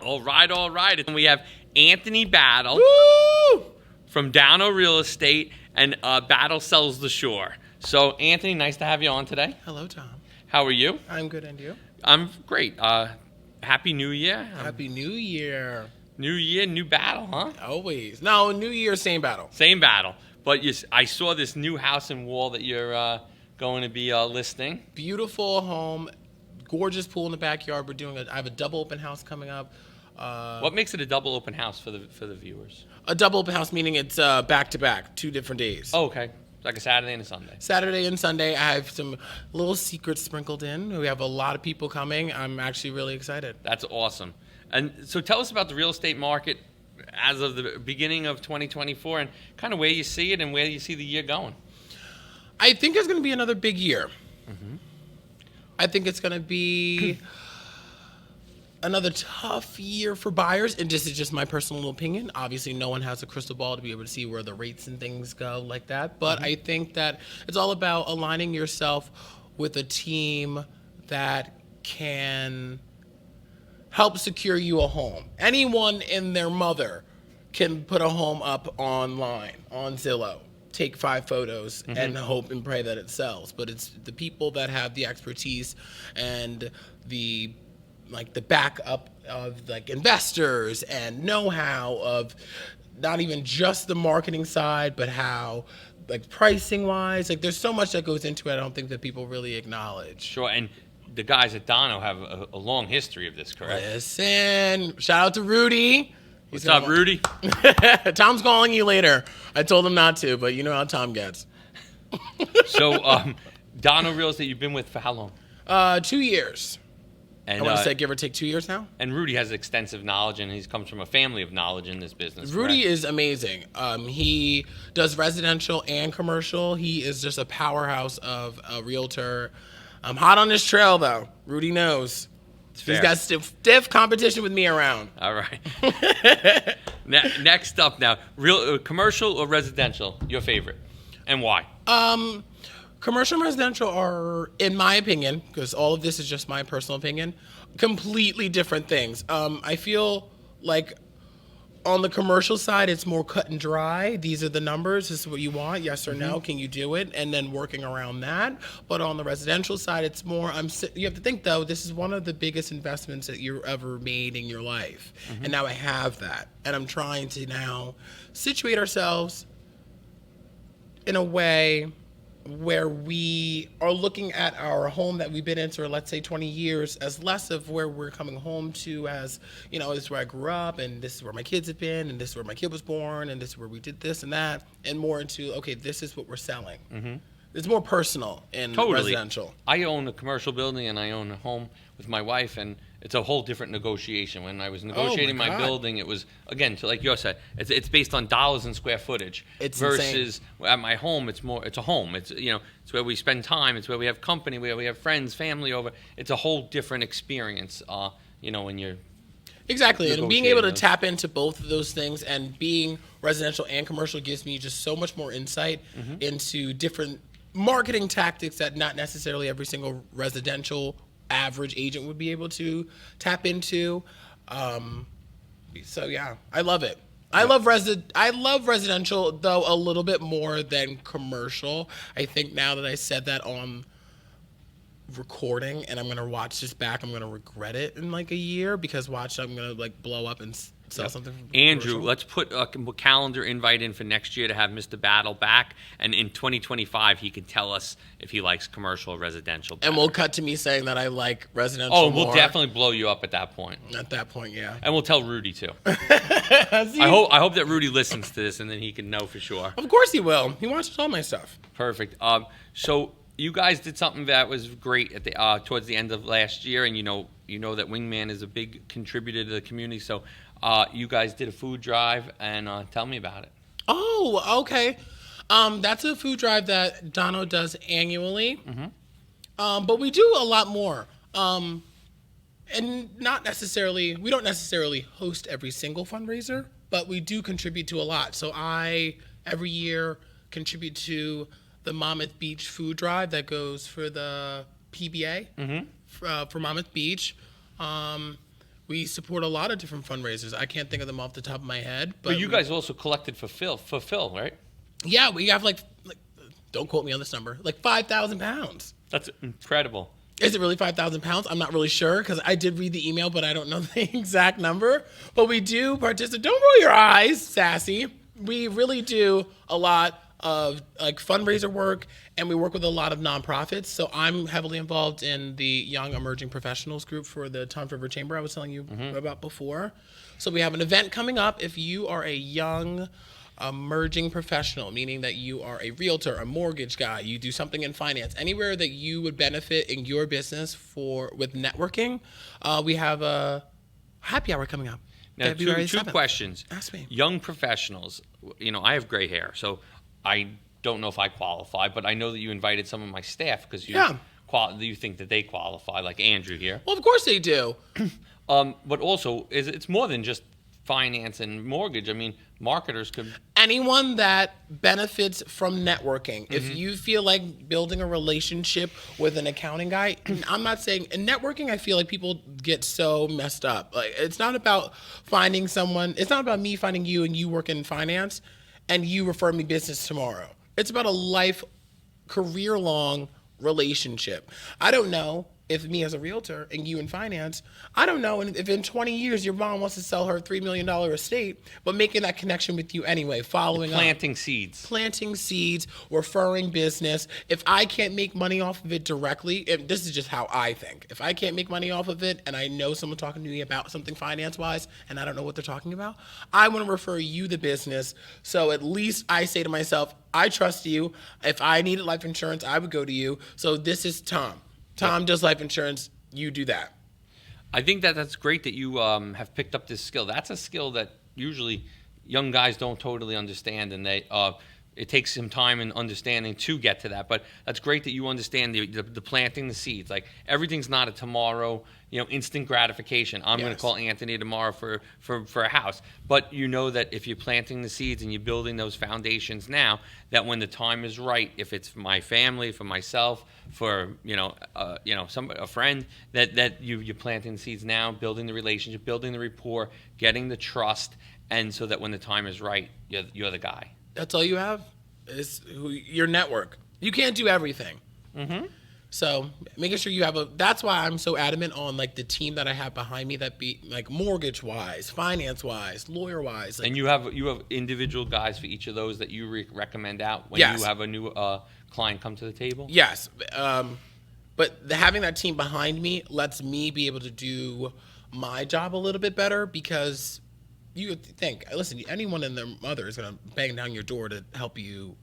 All right. And we have Anthony Battle Woo! from Downo Real Estate, and Battle sells the shore. So, Anthony, nice to have you on today. Hello, Tom. How are you? I'm good, and you? I'm great. Happy New Year. Happy New Year. New Year, new battle, huh? Always. No, New Year, same battle. Same battle. But I saw this new house and wall that you're going to be listing. Beautiful home, gorgeous pool in the backyard. I have a double open house coming up. What makes it a double open house for the viewers? A double open house meaning it's back to back, 2 different days. Oh, okay. Like a Saturday and a Sunday. Saturday and Sunday. I have some little secrets sprinkled in. We have a lot of people coming. I'm actually really excited. That's awesome. And so tell us about the real estate market as of the beginning of 2024 and kind of where you see it and where you see the year going. I think it's going to be another big year. Mm-hmm. I think it's going to be another tough year for buyers, and this is just my personal opinion. Obviously, no one has a crystal ball to be able to see where the rates and things go like that. But I think that it's all about aligning yourself with a team that can help secure you a home. Anyone and their mother can put a home up online, on Zillow, take 5 photos and hope and pray that it sells. But it's the people that have the expertise and the backup of investors and know-how of not even just the marketing side, but how pricing wise, there's so much that goes into it. I don't think that people really acknowledge. Sure, and the guys at Downo have a long history of this, correct? Listen, shout out to Rudy. What's up, Rudy? Tom's calling you later. I told him not to, but you know how Tom gets. So, Downo Real Estate, you've been with for how long? 2 years. And, I want to say give or take 2 years now. And Rudy has extensive knowledge, and he comes from a family of knowledge in this business. Rudy correct? is amazing. He does residential and commercial. He is just a powerhouse of a realtor. I'm hot on this trail, though. Rudy knows. He's got stiff competition with me around. All right. Next up now, real commercial or residential? Your favorite, and why? Commercial and residential are, in my opinion, because all of this is just my personal opinion, completely different things. I feel like on the commercial side, it's more cut and dry. These are the numbers. This is what you want. Yes or no. Can you do it? And then working around that. But on the residential side, it's more, you have to think, though, this is one of the biggest investments that you've ever made in your life. And now I have that. And I'm trying to now situate ourselves in a way where we are looking at our home that we've been in for, let's say, 20 years as less of where we're coming home to as, this is where I grew up, and this is where my kids have been, and this is where my kid was born, and this is where we did this and that, and more into, okay, this is what we're selling. It's more personal in residential. I own a commercial building, and I own a home with my wife, and it's a whole different negotiation. When I was negotiating my building, it was, again, like you said, it's based on dollars and square footage. It's versus insane. At my home, it's a home. It's it's where we spend time. It's where we have company. Where we have friends, family over. It's a whole different experience. When you're exactly, and being able to tap into both of those things, and being residential and commercial gives me just so much more insight into different marketing tactics that not necessarily every single residential average agent would be able to tap into. So yeah, I love it. I love residential, though, a little bit more than commercial. I think now that I said that on recording, and I'm gonna watch this back, I'm gonna regret it in a year, because I'm gonna blow up and sell something. Andrew, commercial. let's put a calendar invite in for next year to have Mr. Battle back, and in 2025 he can tell us if he likes commercial or residential better. And we'll cut to me saying that I like residential. Oh, we'll more. definitely blow you up at that point. At that point, yeah. And we'll tell Rudy too. I hope that Rudy listens to this, and then he can know for sure. Of course he will. He watches all my stuff. Perfect. So you guys did something that was great at the towards the end of last year, and you know that Wingman is a big contributor to the community. So you guys did a food drive, and tell me about it. Oh, okay. That's a food drive that Downo does annually. But we do a lot more. And we don't necessarily host every single fundraiser, but we do contribute to a lot. So I, every year, contribute to the Monmouth Beach food drive that goes for the PBA for Monmouth Beach. We support a lot of different fundraisers. I can't think of them off the top of my head. But you guys also collected for Phil, right? Yeah, we have like don't quote me on this number, like 5,000 pounds. That's incredible. Is it really 5,000 pounds? I'm not really sure because I did read the email, but I don't know the exact number. But we do participate. Don't roll your eyes, Sassy. We really do a lot of like fundraiser work, and we work with a lot of nonprofits. So I'm heavily involved in the Young Emerging Professionals group for the Tom's River Chamber I was telling you about before. So we have an event coming up. If you are a young emerging professional, meaning that you are a realtor, a mortgage guy, you do something in finance, anywhere that you would benefit in your business with networking, we have a happy hour coming up. Now, two questions. Ask me. Young professionals, I have gray hair, so I don't know if I qualify, but I know that you invited some of my staff because you think that they qualify, like Andrew here. Well, of course they do. But also, it's more than just finance and mortgage. I mean, marketers could... Anyone that benefits from networking. If you feel like building a relationship with an accounting guy, I'm not saying... In networking, I feel like people get so messed up. Like, it's not about finding someone... It's not about me finding you and you work in finance and you refer me business tomorrow. It's about a career-long relationship. I don't know if me as a realtor and you in finance, I don't know if in 20 years your mom wants to sell her $3 million estate, but making that connection with you anyway, following up. Planting seeds, referring business. If I can't make money off of it directly, and this is just how I think. If I can't make money off of it and I know someone talking to me about something finance-wise and I don't know what they're talking about, I want to refer you the business. So at least I say to myself, I trust you. If I needed life insurance, I would go to you. So this is Tom. Tom does life insurance. You do that. I think that's great that you have picked up this skill. That's a skill that usually young guys don't totally understand, and it takes some time and understanding to get to that. But that's great that you understand the planting the seeds. Like, everything's not a tomorrow, instant gratification. I'm going to call Anthony tomorrow for a house. But you know that if you're planting the seeds and you're building those foundations now, that when the time is right, if it's for my family, for myself, for a friend, that you're planting the seeds now, building the relationship, building the rapport, getting the trust, and so that when the time is right, you're the guy. That's all you have is your network. You can't do everything. So making sure you have that's why I'm so adamant on like the team that I have behind me that be like mortgage wise, finance wise, lawyer wise. Like, and you have individual guys for each of those that you recommend out when you have a new client come to the table? Yes. But having that team behind me lets me be able to do my job a little bit better because you would think, listen, anyone and their mother is going to bang down your door to help you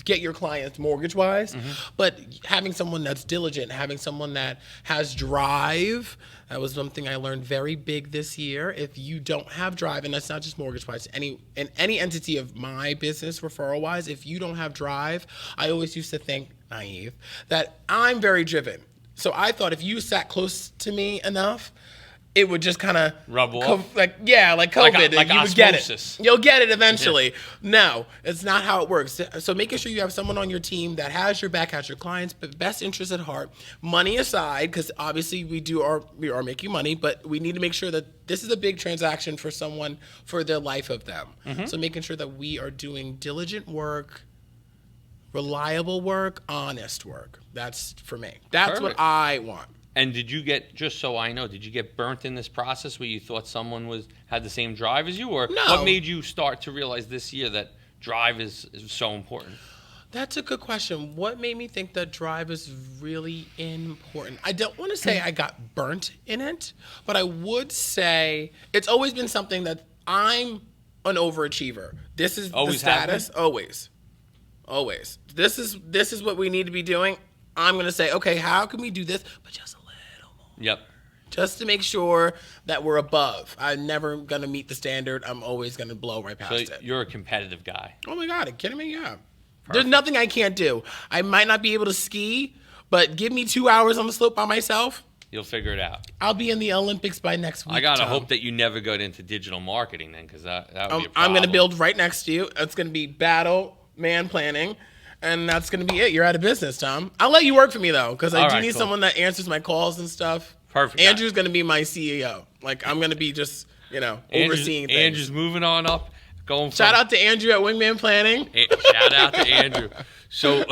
get your clients mortgage-wise. But having someone that's diligent, having someone that has drive, that was something I learned very big this year. If you don't have drive, and that's not just mortgage-wise, any entity of my business referral-wise, if you don't have drive, I always used to think, naive, that I'm very driven. So I thought if you sat close to me enough, it would just kind of rub off, like COVID, like you osmosis. would get it. You'll get it eventually. No, it's not how it works. So making sure you have someone on your team that has your back, has your clients' best interest at heart, money aside, because obviously we are making money, but we need to make sure that this is a big transaction for someone for the life of them. So making sure that we are doing diligent work, reliable work, honest work. That's for me. That's Perfect. what I want. And did you get burnt in this process where you thought someone had the same drive as you? Or No. What made you start to realize this year that drive is so important? That's a good question. What made me think that drive is really important? I don't want to say I got burnt in it, but I would say it's always been something that I'm an overachiever. This is Always the status. Always. This is what we need to be doing. I'm going to say, okay, how can we do this? But just a little more. Yep. Just to make sure that we're above. I'm never going to meet the standard. I'm always going to blow right past it. You're a competitive guy. Oh my God, are you kidding me? Yeah. There's nothing I can't do. I might not be able to ski, but give me 2 hours on the slope by myself. You'll figure it out. I'll be in the Olympics by next week. I gotta Tom. hope that you never go into digital marketing then, because that would be a problem. I'm going to build right next to you. It's going to be battle, man planning. And that's going to be it. You're out of business, Tom. I'll let you work for me, though, because I do need someone that answers my calls and stuff. Perfect. Andrew's going to be my CEO. Like, I'm going to be just, Andrew's, overseeing things. Andrew's moving on up. Shout out to Andrew at Wingman Planning. Shout out to Andrew. So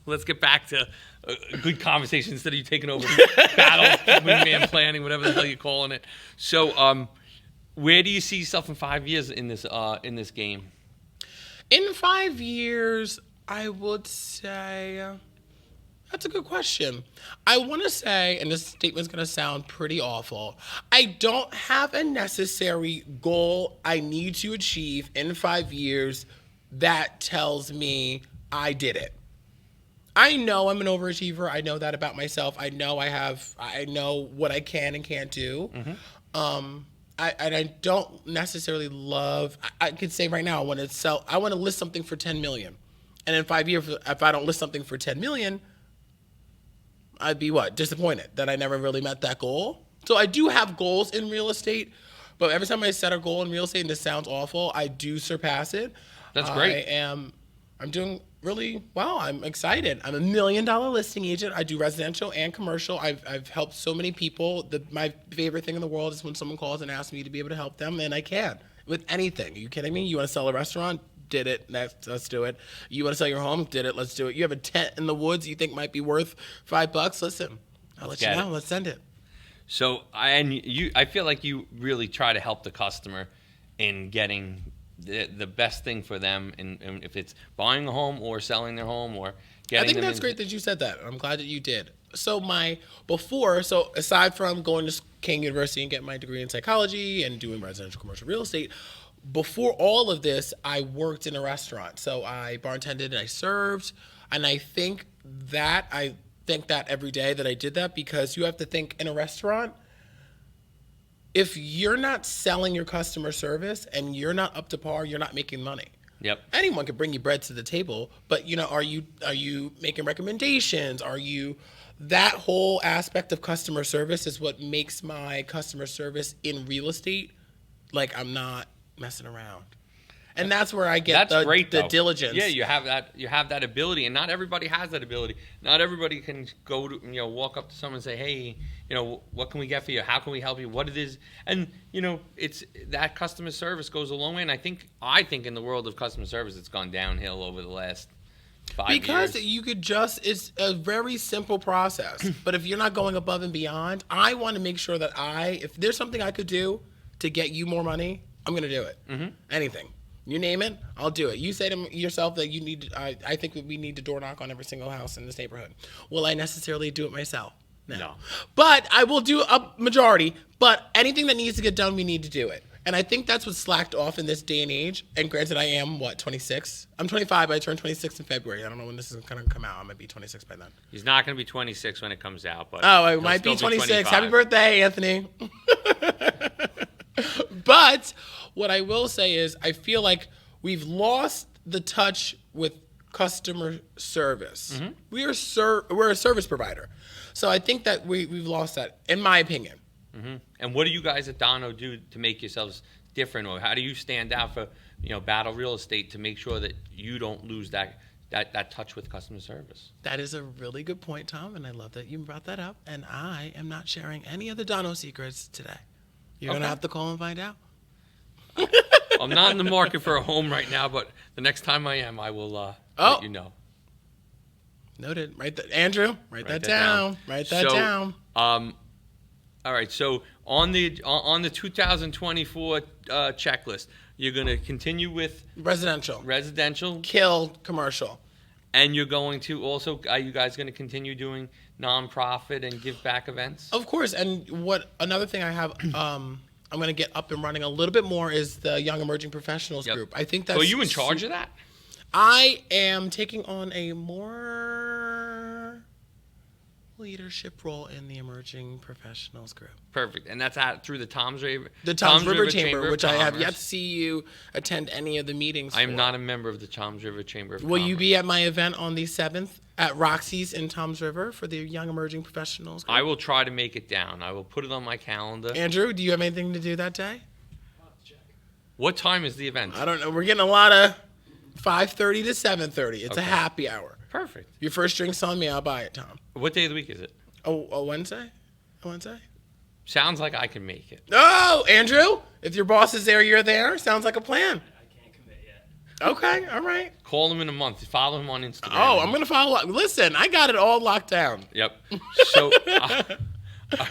let's get back to a good conversation instead of you taking over battle, wingman planning, whatever the hell you're calling it. So where do you see yourself in 5 years in this game? In 5 years, I would say... That's a good question. I want to say, and this statement's going to sound pretty awful, I don't have a necessary goal I need to achieve in 5 years that tells me I did it. I know I'm an overachiever. I know that about myself. I know what I can and can't do. I don't necessarily love, I could say right now, I want to list something for 10 million. And in 5 years, if I don't list something for 10 million, I'd be disappointed that I never really met that goal. So I do have goals in real estate, but every time I set a goal in real estate, and this sounds awful, I do surpass it. That's great. I'm doing really well. I'm excited. I'm a $1 million listing agent. I do residential and commercial. I've helped so many people. My favorite thing in the world is when someone calls and asks me to be able to help them, and I can with anything. Are you kidding me? You want to sell a restaurant? Did it. Let's do it. You want to sell your home? Did it. Let's do it. You have a tent in the woods you think might be worth $5? Listen, I'll let you know. Let's send it. So I feel like you really try to help the customer in getting the best thing for them, and if it's buying a home or selling their home or getting. I think that's great that you said that. I'm glad that you did. So aside from going to King University and getting my degree in psychology and doing residential commercial real estate, before all of this, I worked in a restaurant. So I bartended and I served. And I thank that every day that I did that, because you have to think, in a restaurant, if you're not selling your customer service and you're not up to par, you're not making money. Yep. Anyone can bring you bread to the table, but are you making recommendations? That whole aspect of customer service is what makes my customer service in real estate like I'm not messing around. And that's where I get the diligence. Yeah, you have that ability, and not everybody has that ability. Not everybody can go to walk up to someone and say, "Hey, what can we get for you? How can we help you? What it is?" And it's that customer service goes a long way. And I think in the world of customer service, it's gone downhill over the last 5 years. Because it's a very simple process. But if you're not going above and beyond, I want to make sure that if there's something I could do to get you more money, I'm going to do it. Mm-hmm. Anything. You name it, I'll do it. You say to yourself that you need. I think we need to door knock on every single house in this neighborhood. Will I necessarily do it myself? No. But I will do a majority. But anything that needs to get done, we need to do it. And I think that's what's slacked off in this day and age. And granted, I am, 26? I'm 25, but I turned 26 in February. I don't know when this is going to come out. I might be 26 by then. He's not going to be 26 when it comes out. But I might be 26. Happy birthday, Anthony. But what I will say is I feel like we've lost the touch with customer service. Mm-hmm. We're a service provider. So I think that we've lost that, in my opinion. Mm-hmm. And what do you guys at Dono do to make yourselves different, or how do you stand out for Battle Real Estate to make sure that you don't lose that touch with customer service? That is a really good point, Tom, and I love that you brought that up. And I am not sharing any of the Dono secrets today. You're going to have to call and find out. I'm not in the market for a home right now, but the next time I am, I will let you know. Noted. Andrew, write that down. Write that down. All right. So on the 2024 checklist, you're going to continue with residential, kill commercial, and you're going to also. Are you guys going to continue doing nonprofit and give back events? Of course. And another thing I have. I'm going to get up and running a little bit more is the Young Emerging Professionals group. I think that's. So are you in charge of that? I am taking on a more leadership role in the Emerging Professionals group. Perfect. And that's through the Toms River Chamber, which I have yet to see you attend any of the meetings I am not a member of the Toms River Chamber of Will Commerce. you be at my event on the 7th at Roxy's in Toms River for the Young Emerging Professionals group? I will try to make it down. I will put it on my calendar. Andrew, do you have anything to do that day? What time is the event? I don't know. We're getting a lot of 5:30 to 7:30. It's a happy hour. Perfect. Your first drink's on me. I'll buy it, Tom. What day of the week is it? A Wednesday? A Wednesday? Sounds like I can make it. Oh, Andrew, if your boss is there, you're there. Sounds like a plan. I can't commit yet. Okay, all right. Call him in a month. Follow him on Instagram. Oh, I'm going to follow up. Listen, I got it all locked down. Yep. So,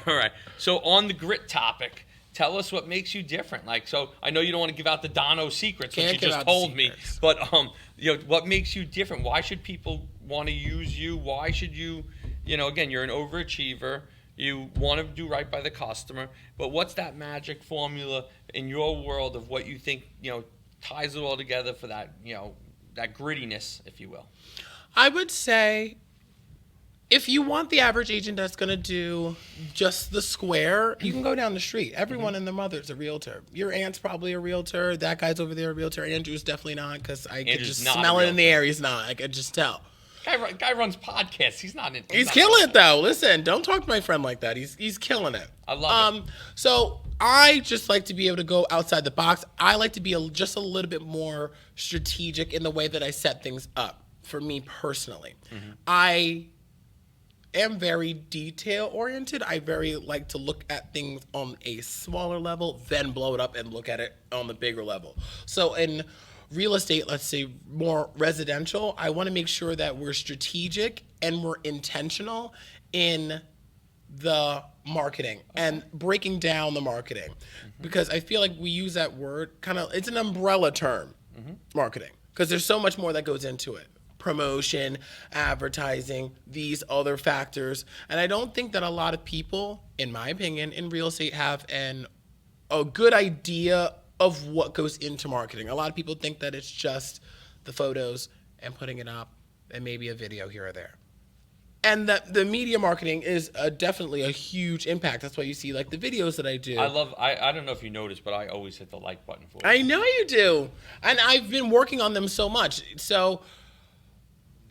all right. So on the grit topic, tell us what makes you different. Like, so I know you don't want to give out the Dono secrets, which Can't you give just out the told me. secrets. But what makes you different? Why should people want to use you? Why should you? Again, you're an overachiever. You want to do right by the customer. But what's that magic formula in your world of what you think ties it all together for that that grittiness, if you will? I would say if you want the average agent that's going to do just the square, you can go down the street. Everyone and their mother's a realtor. Your aunt's probably a realtor. That guy's over there a realtor. Andrew's definitely not because I could just smell it in the air. He's not. I could just tell. Guy runs podcasts. He's not. He's killing it though. Listen, don't talk to my friend like that. He's killing it. I love it. So I just like to be able to go outside the box. I like to be just a little bit more strategic in the way that I set things up for me personally. I am very detail oriented. I very like to look at things on a smaller level, then blow it up and look at it on the bigger level. So in real estate, let's say more residential, I want to make sure that we're strategic and we're intentional in the marketing and breaking down the marketing, because I feel like we use that word it's an umbrella term, marketing, because there's so much more that goes into it. Promotion, advertising, these other factors. And I don't think that a lot of people, in my opinion, in real estate have a good idea of what goes into marketing. A lot of people think that it's just the photos and putting it up and maybe a video here or there. And that the media marketing is definitely a huge impact. That's why you see like the videos that I do. I don't know if you noticed, but I always hit the like button for it. I know you do. And I've been working on them so much. So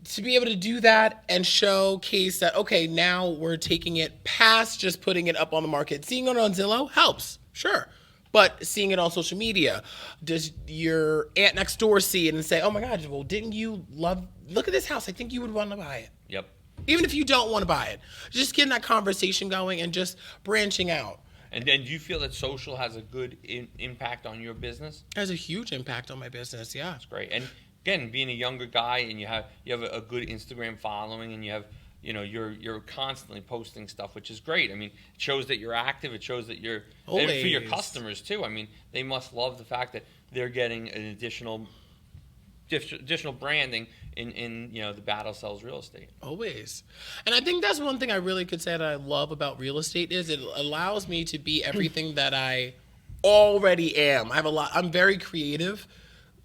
to be able to do that and showcase that, okay, now we're taking it past just putting it up on the market. Seeing it on Zillow helps, sure. But seeing it on social media, does your aunt next door see it and say, oh my God, well, didn't you look at this house. I think you would want to buy it. Yep. Even if you don't want to buy it. Just getting that conversation going and just branching out. And then do you feel that social has a good impact on your business? It has a huge impact on my business, yeah. That's great. And again, being a younger guy and you have a good Instagram following and you have you're constantly posting stuff, which is great. I mean, it shows that you're active. It shows that you're and for your customers too. I mean, they must love the fact that they're getting an additional branding in the Battle Sells Real Estate. Always. And I think that's one thing I really could say that I love about real estate is it allows me to be everything that I already am. I'm very creative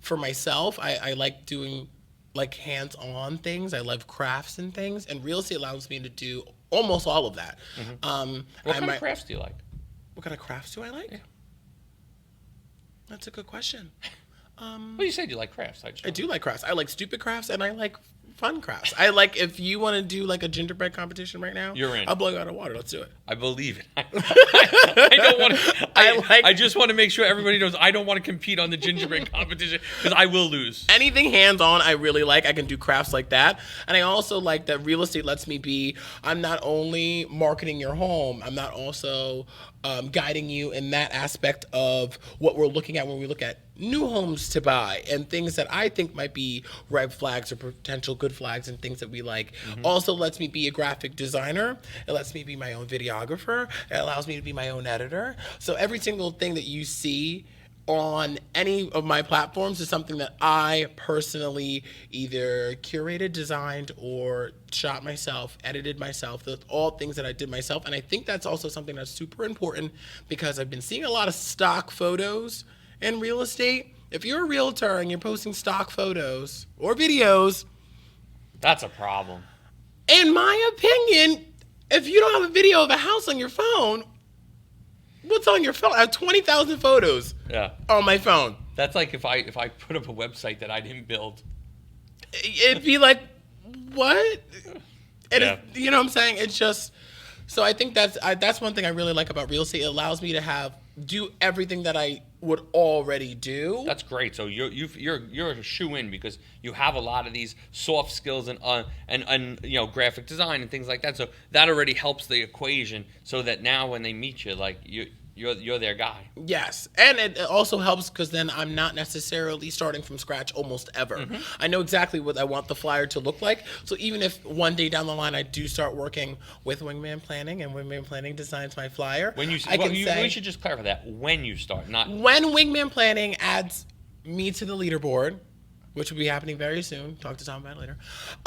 for myself. I like doing like hands-on things. I love crafts and things, and real estate allows me to do almost all of that. What kind of crafts do you like? What kind of crafts do I like? Yeah. That's a good question. Well, you said you like crafts. I do like crafts. I like stupid crafts, and I like fun crafts. I like, if you want to do like a gingerbread competition right now, you're in. I'll blow you out of water. Let's do it. I believe it. I don't want to. I just want to make sure everybody knows I don't want to compete on the gingerbread competition because I will lose. Anything hands-on, I really like. I can do crafts like that, and I also like that real estate lets me be. I'm not only marketing your home. I'm not also guiding you in that aspect of what we're looking at when we look at new homes to buy and things that I think might be red flags or potential good flags and things that we like. Also lets me be a graphic designer. It lets me be my own videographer. It allows me to be my own editor. So every single thing that you see on any of my platforms is something that I personally either curated, designed, or shot myself, edited myself. Those all things that I did myself. And I think that's also something that's super important because I've been seeing a lot of stock photos in real estate. If you're a realtor and you're posting stock photos or videos, that's a problem. In my opinion, if you don't have a video of a house on your phone, what's on your phone? I have 20,000 photos on my phone. That's like if I put up a website that I didn't build. It'd be like, what? You know what I'm saying? It's just, so I think that's one thing I really like about real estate. It allows me to do everything that I would already do. That's great. So you're a shoe-in because you have a lot of these soft skills and graphic design and things like that. So that already helps the equation. So that now when they meet you, like you're their guy. Yes, and it also helps because then I'm not necessarily starting from scratch almost ever. I know exactly what I want the flyer to look like. So even if one day down the line I do start working with Wingman Planning and Wingman Planning designs my flyer, We should just clarify that when you start, not when Wingman Planning adds me to the leaderboard, which will be happening very soon. Talk to Tom about it later.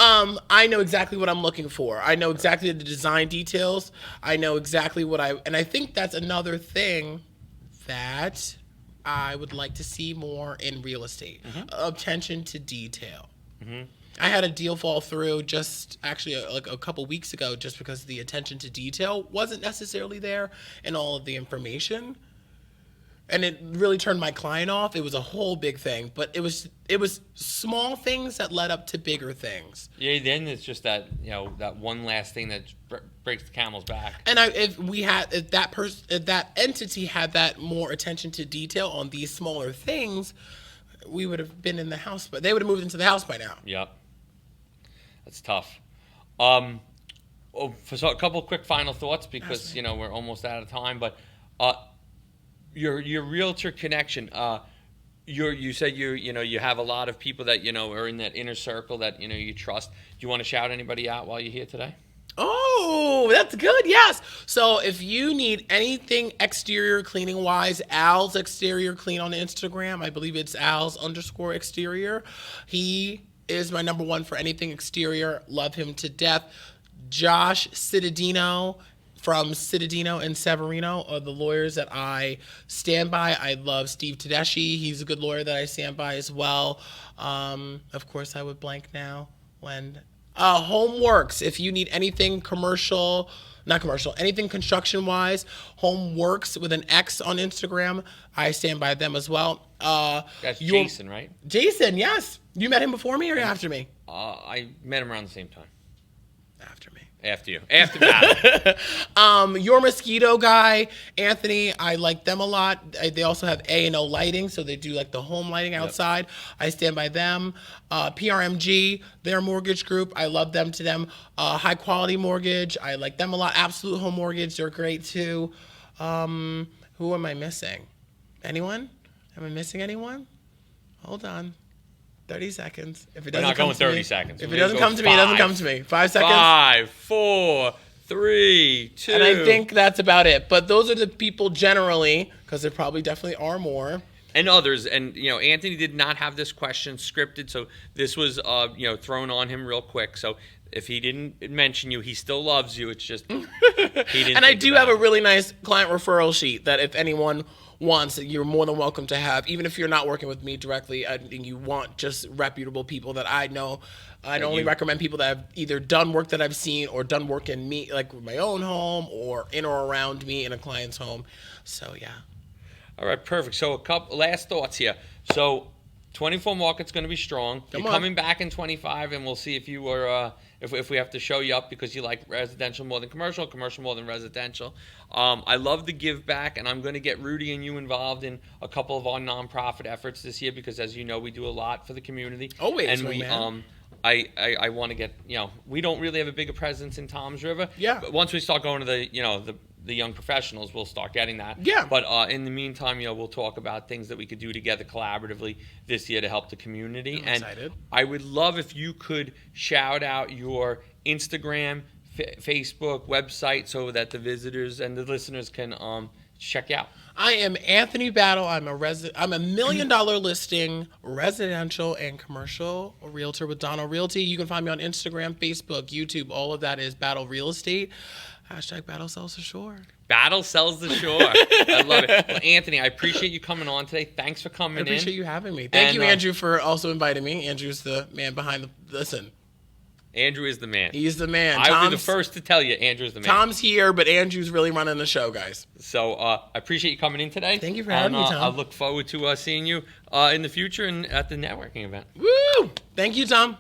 I know exactly what I'm looking for. I know exactly the design details. I know exactly and I think that's another thing that I would like to see more in real estate. Attention to detail. I had a deal fall through just actually like a couple weeks ago just because the attention to detail wasn't necessarily there in all of the information. And it really turned my client off. It was a whole big thing, but it was small things that led up to bigger things. Yeah, then it's just that that one last thing that breaks the camel's back. And if that entity had that more attention to detail on these smaller things, we would have been in the house, but they would have moved into the house by now. Yep, that's tough. So a couple of quick final thoughts because we're almost out of time, but. Your realtor connection. You said you have a lot of people that are in that inner circle that you trust. Do you want to shout anybody out while you're here today? Oh, that's good. Yes. So if you need anything exterior cleaning wise, Al's Exterior Clean on Instagram. I believe it's Al's_exterior. He is my number one for anything exterior. Love him to death. Josh Cittadino from Cittadino and Severino are the lawyers that I stand by. I love Steve Tedeschi. He's a good lawyer that I stand by as well. Of course, I would blank now. Homeworks. If you need anything anything construction-wise, Homeworks with an X on Instagram. I stand by them as well. That's Jason, right? Jason, yes. You met him before me or after me? I met him around the same time. After me. After you. After that. Your Mosquito guy, Anthony, I like them a lot. They also have A&O lighting, so they do like the home lighting outside. Yep. I stand by them. PRMG, their mortgage group, I love them to them. High Quality Mortgage, I like them a lot. Absolute Home Mortgage, they're great too. Who am I missing? Anyone? Am I missing anyone? Hold on. 30 seconds. If it doesn't We're not come going to 30 me, seconds. If it doesn't come to me, it doesn't come to me. 5 seconds. 5, 4, 3, 2. And I think that's about it. But those are the people generally, because there probably definitely are more. And others. And, Anthony did not have this question scripted, so this was, thrown on him real quick. So if he didn't mention you, he still loves you. It's just he didn't. And I do have a really nice client referral sheet that if anyone wants, you're more than welcome to have, even if you're not working with me directly and you want just reputable people that I know. I only recommend people that have either done work that I've seen or done work in me, like with my own home or in or around me in a client's home. So, yeah. All right, perfect. So a couple last thoughts here. So 24 market's going to be strong. You're coming back in 25, and we'll see if you were if we have to show you up because you like residential more than commercial more than residential. I love the give back, and I'm going to get Rudy and you involved in a couple of our nonprofit efforts this year because, as you know, we do a lot for the community. Always, and we I want to get we don't really have a bigger presence in Toms River. Yeah. But once we start going to the young professionals, we'll start getting that. Yeah. But in the meantime, we'll talk about things that we could do together collaboratively this year to help the community. I'm excited. I would love if you could shout out your Instagram, Facebook, website so that the visitors and the listeners can check out. I am Anthony Battle. I'm a $1 million listing residential and commercial realtor with Donald Realty. You can find me on Instagram, Facebook, YouTube. All of that is Battle Real Estate. # Battle Sells the Shore. Battle sells the shore. I love it. Well, Anthony, I appreciate you coming on today. Thanks for coming in. I appreciate you having me. Thank you, Andrew, for also inviting me. Andrew's the man behind the... Listen. Andrew is the man. He's the man. I'll be the first to tell you Andrew's the man. Tom's here, but Andrew's really running the show, guys. So I appreciate you coming in today. Thank you for having me, Tom. I look forward to seeing you in the future and at the networking event. Woo! Thank you, Tom.